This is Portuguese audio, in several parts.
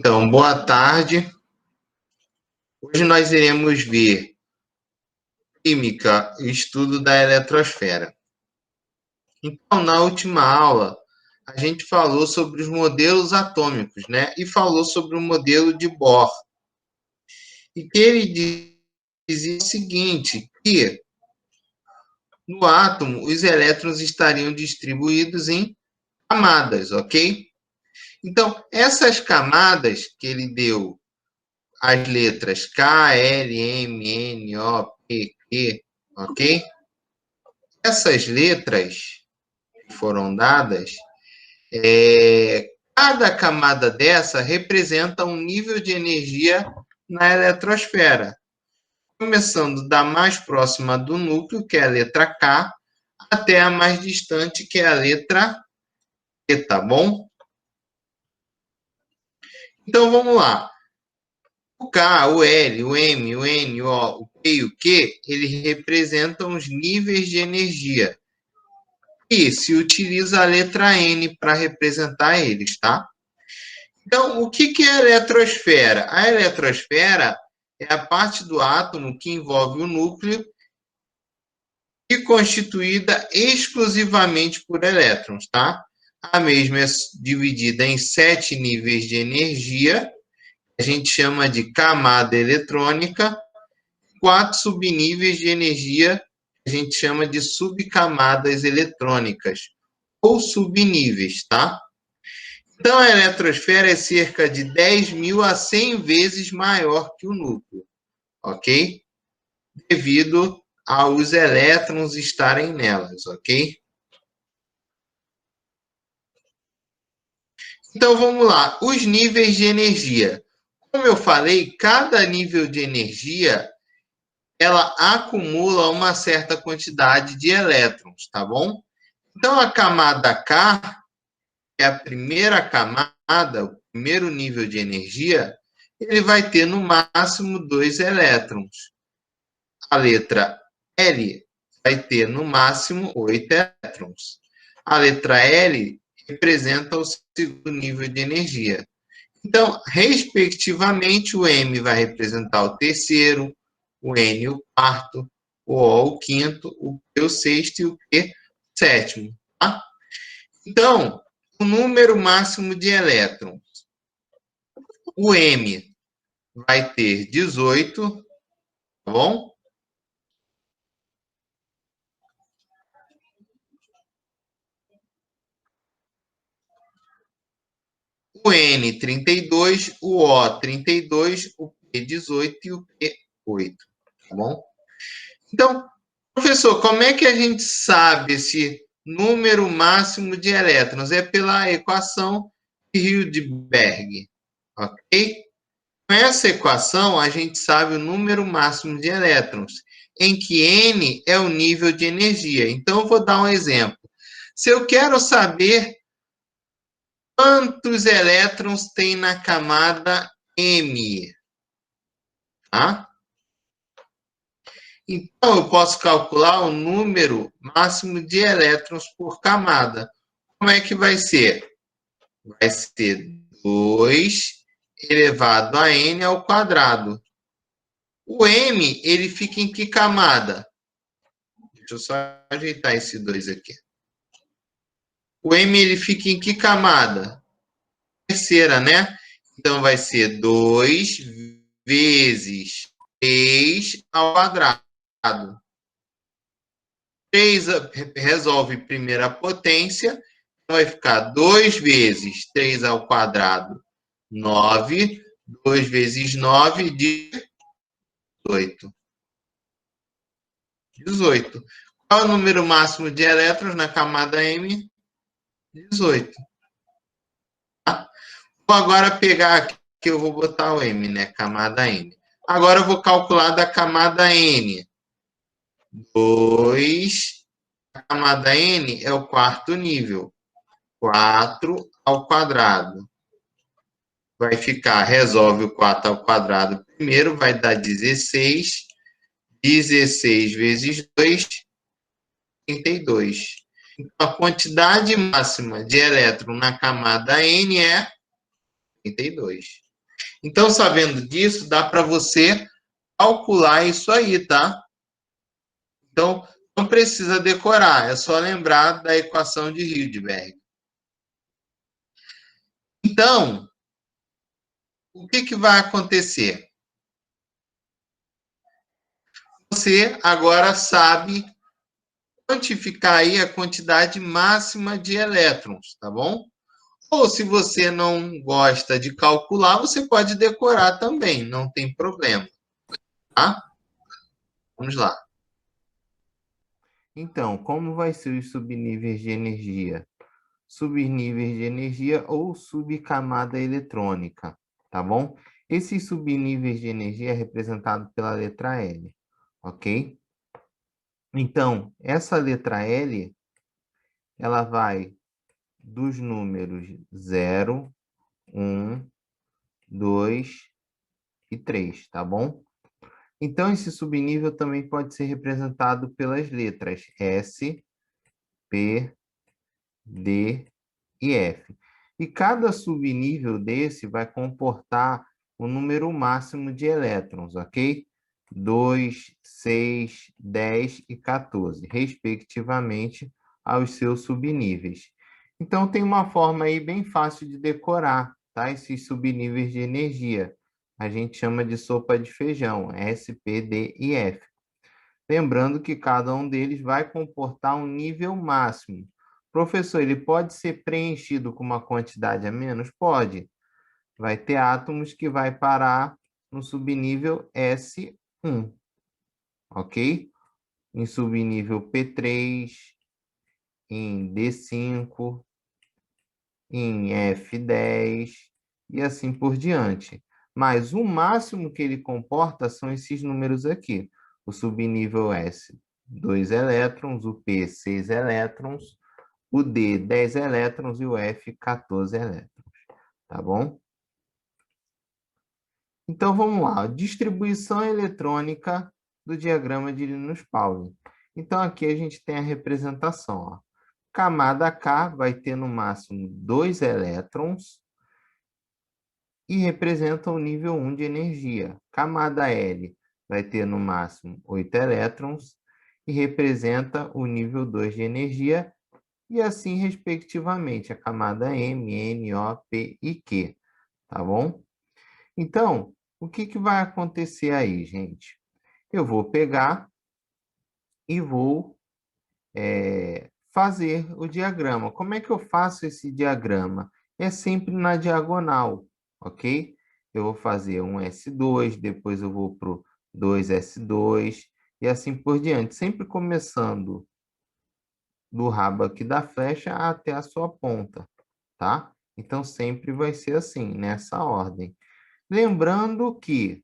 Então, boa tarde. Hoje nós iremos ver química, estudo da eletrosfera. Então, na última aula, a gente falou sobre os modelos atômicos, né? E falou sobre o modelo de Bohr. E que ele dizia o seguinte, que no átomo os elétrons estariam distribuídos em camadas, ok? Então, essas camadas que ele deu as letras K, L, M, N, O, P, Q, ok? Essas letras que foram dadas, cada camada dessa representa um nível de energia na eletrosfera. Começando da mais próxima do núcleo, que é a letra K, até a mais distante, que é a letra E, tá bom? Então, vamos lá. O K, o L, o M, o N, o O, o P e o Q, eles representam os níveis de energia. E se utiliza a letra N para representar eles, tá? Então, o que é a eletrosfera? A eletrosfera é a parte do átomo que envolve o núcleo e constituída exclusivamente por elétrons, tá? A mesma é dividida em 7 níveis de energia, a gente chama de camada eletrônica, 4 subníveis de energia, a gente chama de subcamadas eletrônicas, ou subníveis, tá? Então, a eletrosfera é cerca de 10.000 a 100 vezes maior que o núcleo, ok? Devido aos elétrons estarem nelas, ok? Então, vamos lá. Os níveis de energia. Como eu falei, cada nível de energia ela acumula uma certa quantidade de elétrons, tá bom? Então, a camada K é a primeira camada, o primeiro nível de energia, ele vai ter no máximo 2 elétrons. A letra L vai ter no máximo 8 elétrons. A letra L representa o segundo nível de energia. Então, respectivamente, o M vai representar o terceiro, o N o quarto, o O o quinto, o P o sexto e o Q o sétimo. Tá? Então, o número máximo de elétrons. O M vai ter 18, tá bom? O N 32, o O 32, o P 18 e o P 8, tá bom? Então, professor, como é que a gente sabe esse número máximo de elétrons? É pela equação de Hildenberg, ok? Com essa equação, a gente sabe o número máximo de elétrons, em que N é o nível de energia. Então, eu vou dar um exemplo. Se eu quero saber quantos elétrons tem na camada M, tá? Então, eu posso calcular o número máximo de elétrons por camada. Como é que vai ser? Vai ser 2 elevado a n ao quadrado. O m, ele fica em que camada? Deixa eu só ajeitar esse 2 aqui. O m, ele fica em que camada? Terceira, né? Então, vai ser 2 vezes 3 ao quadrado. 3 resolve primeira potência, vai ficar 2 vezes 3 ao quadrado, 9. 2 vezes 9, 18. 18. Qual é o número máximo de elétrons na camada M? 18. Tá? Vou agora pegar aqui, que eu vou botar o M, né? Camada M. Agora eu vou calcular da camada N. 2. A camada N é o quarto nível. 4 ao quadrado. Vai ficar, resolve o 4 ao quadrado primeiro, vai dar 16. 16 vezes 2, 32. Então, a quantidade máxima de elétron na camada N é 32. Então, sabendo disso, dá para você calcular isso aí, tá? Então, não precisa decorar, é só lembrar da equação de Rydberg. Então, o que vai acontecer? Você agora sabe quantificar aí a quantidade máxima de elétrons, tá bom? Ou se você não gosta de calcular, você pode decorar também, não tem problema, tá? Vamos lá. Então, como vai ser os subníveis de energia? Subníveis de energia ou subcamada eletrônica, tá bom? Esses subníveis de energia é representado pela letra L, ok? Então, essa letra L, ela vai dos números 0, 1, 2 e 3, tá bom? Então, esse subnível também pode ser representado pelas letras S, P, D e F. E cada subnível desse vai comportar o número máximo de elétrons, ok? 2, 6, 10 e 14, respectivamente, aos seus subníveis. Então, tem uma forma aí bem fácil de decorar, tá? Esses subníveis de energia. A gente chama de sopa de feijão, S, P, D e F. Lembrando que cada um deles vai comportar um nível máximo. Professor, ele pode ser preenchido com uma quantidade a menos? Pode. Vai ter átomos que vai parar no subnível S1, ok? Em subnível P3, em D5, em F10 e assim por diante. Mas o máximo que ele comporta são esses números aqui. O subnível S, 2 elétrons, o P, 6 elétrons, o D, 10 elétrons e o F, 14 elétrons. Tá bom? Então, vamos lá. Distribuição eletrônica do diagrama de Linus-Pauling. Então, aqui a gente tem a representação. Ó. Camada K vai ter no máximo 2 elétrons e representa o nível 1 de energia. Camada L vai ter no máximo 8 elétrons e representa o nível 2 de energia, e assim respectivamente, a camada M, N, O, P e Q, tá bom? Então, o que vai acontecer aí, gente? Eu vou pegar e vou fazer o diagrama. Como é que eu faço esse diagrama? É sempre na diagonal, ok? Eu vou fazer um S2, depois eu vou para o 2S2 e assim por diante, sempre começando do rabo aqui da flecha até a sua ponta, tá? Então, sempre vai ser assim, nessa ordem. Lembrando que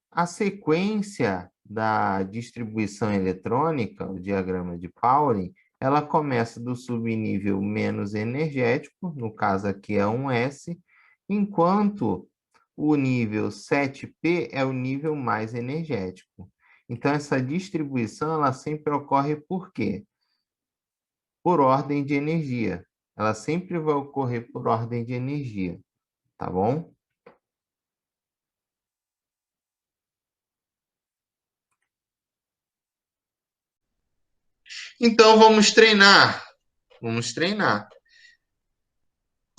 a sequência da distribuição eletrônica, o diagrama de Pauling, ela começa do subnível menos energético, no caso aqui é um S, enquanto o nível 7P é o nível mais energético. Então, essa distribuição ela sempre ocorre por quê? Por ordem de energia. Ela sempre vai ocorrer por ordem de energia, tá bom? Então, vamos treinar. Vamos treinar.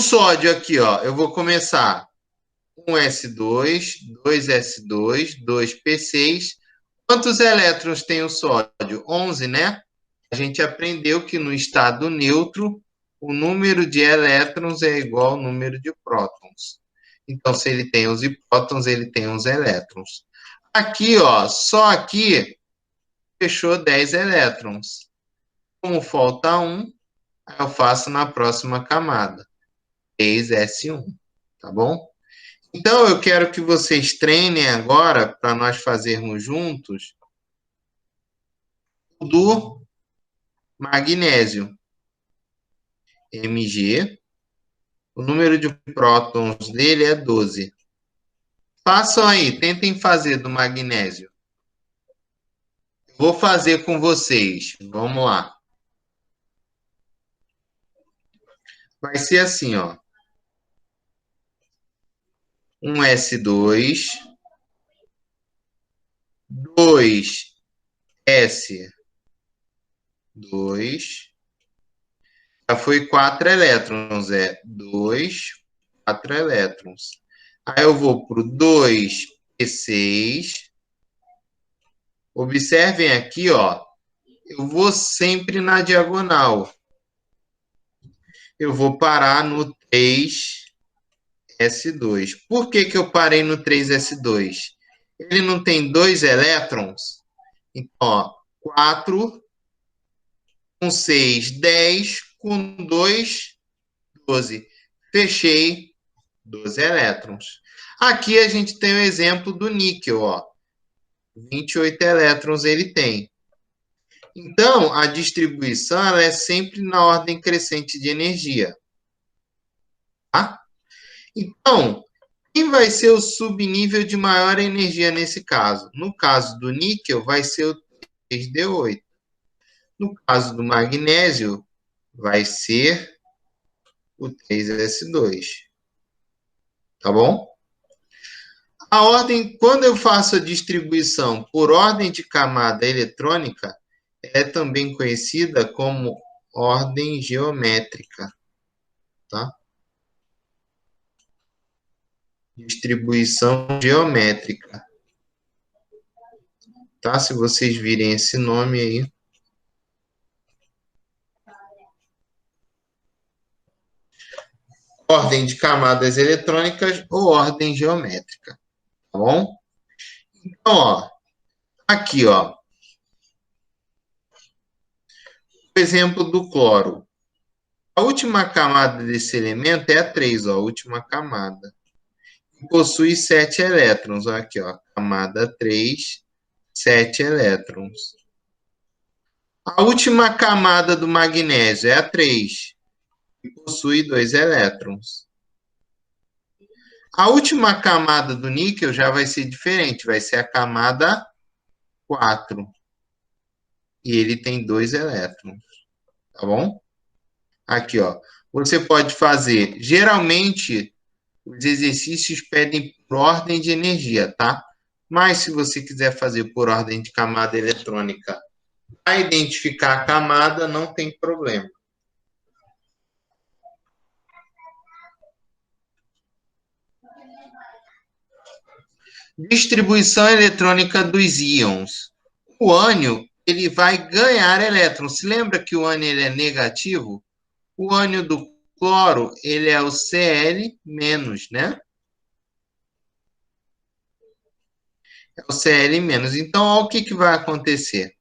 O sódio aqui, ó, eu vou começar um S2, 2S2, 2P6. Quantos elétrons tem o sódio? 11, né? A gente aprendeu que no estado neutro, o número de elétrons é igual ao número de prótons. Então, se ele tem 11 prótons, ele tem 11 elétrons. Aqui, ó, só aqui fechou 10 elétrons. Como falta um, eu faço na próxima camada, 3S1, tá bom? Então, eu quero que vocês treinem agora, para nós fazermos juntos, o do magnésio, Mg. O número de prótons dele é 12. Façam aí, tentem fazer do magnésio. Vou fazer com vocês. Vamos lá. Vai ser assim, ó. um S2, 2 S2, já foi 4 elétrons, 2, 4 elétrons. Aí eu vou para o 2p6. Observem aqui, ó, eu vou sempre na diagonal. Eu vou parar no 3s2. Por que que eu parei no 3s2? Ele não tem 2 elétrons? Então, ó, 4 com 6, 10, com 2, 12. Fechei 12 elétrons. Aqui a gente tem o exemplo do níquel, ó. 28 elétrons ele tem. Então, a distribuição ela é sempre na ordem crescente de energia. Tá? Então, quem vai ser o subnível de maior energia nesse caso? No caso do níquel, vai ser o 3D8. No caso do magnésio, vai ser o 3S2. Tá bom? A ordem, quando eu faço a distribuição por ordem de camada eletrônica, é também conhecida como ordem geométrica, tá? Distribuição geométrica, tá? Se vocês virem esse nome aí. Ordem de camadas eletrônicas ou ordem geométrica, tá bom? Então, ó, aqui, ó, o exemplo do cloro. A última camada desse elemento é a 3, ó, a última camada. Possui 7 elétrons, ó, aqui, ó, camada 3, 7 elétrons. A última camada do magnésio é a 3, que possui 2 elétrons. A última camada do níquel já vai ser diferente, vai ser a camada 4. E ele tem 2 elétrons, tá bom? Aqui, ó. Você pode fazer, geralmente, os exercícios pedem por ordem de energia, tá? Mas se você quiser fazer por ordem de camada eletrônica, para identificar a camada, não tem problema. Distribuição eletrônica dos íons. O ânion, ele vai ganhar elétrons. Se lembra que o ânion ele é negativo? O ânion do cloro, ele é o Cl-, né? É o Cl-. Então, olha o que vai acontecer.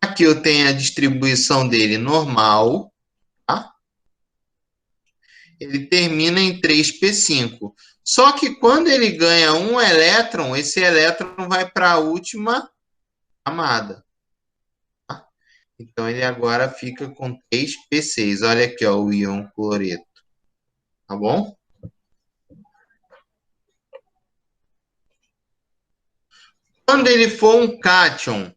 Aqui eu tenho a distribuição dele normal, tá? Ele termina em 3p5. Só que quando ele ganha um elétron, esse elétron vai para a última camada. Tá? Então, ele agora fica com 3p6. Olha aqui, ó, o íon cloreto. Tá bom? Quando ele for um cátion,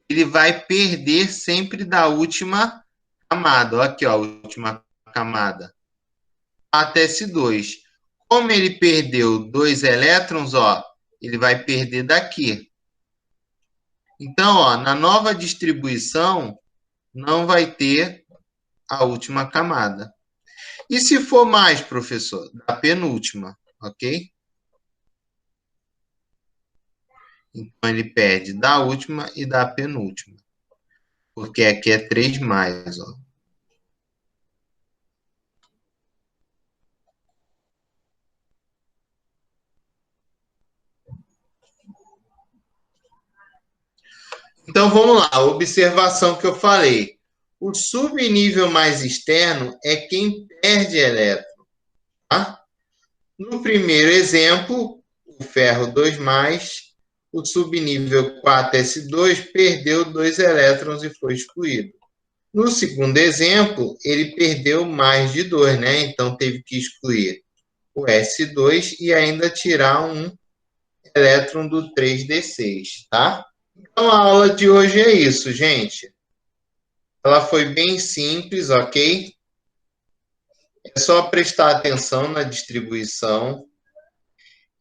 ele vai perder sempre da última camada. Olha aqui, ó, a última camada. Até S2. Como ele perdeu 2 elétrons, ó, ele vai perder daqui. Então, ó, na nova distribuição, não vai ter a última camada. E se for mais, professor? Da penúltima, ok? Então, ele perde da última e da penúltima. Porque aqui é 3 mais, ó. Então, vamos lá. A observação que eu falei. O subnível mais externo é quem perde elétron. Tá? No primeiro exemplo, o ferro 2+, o subnível 4s2 perdeu 2 elétrons e foi excluído. No segundo exemplo, ele perdeu mais de 2, né? Então, teve que excluir o S2 e ainda tirar um elétron do 3d6, tá? Então, a aula de hoje é isso, gente. Ela foi bem simples, ok? É só prestar atenção na distribuição.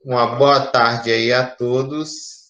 Uma boa tarde aí a todos.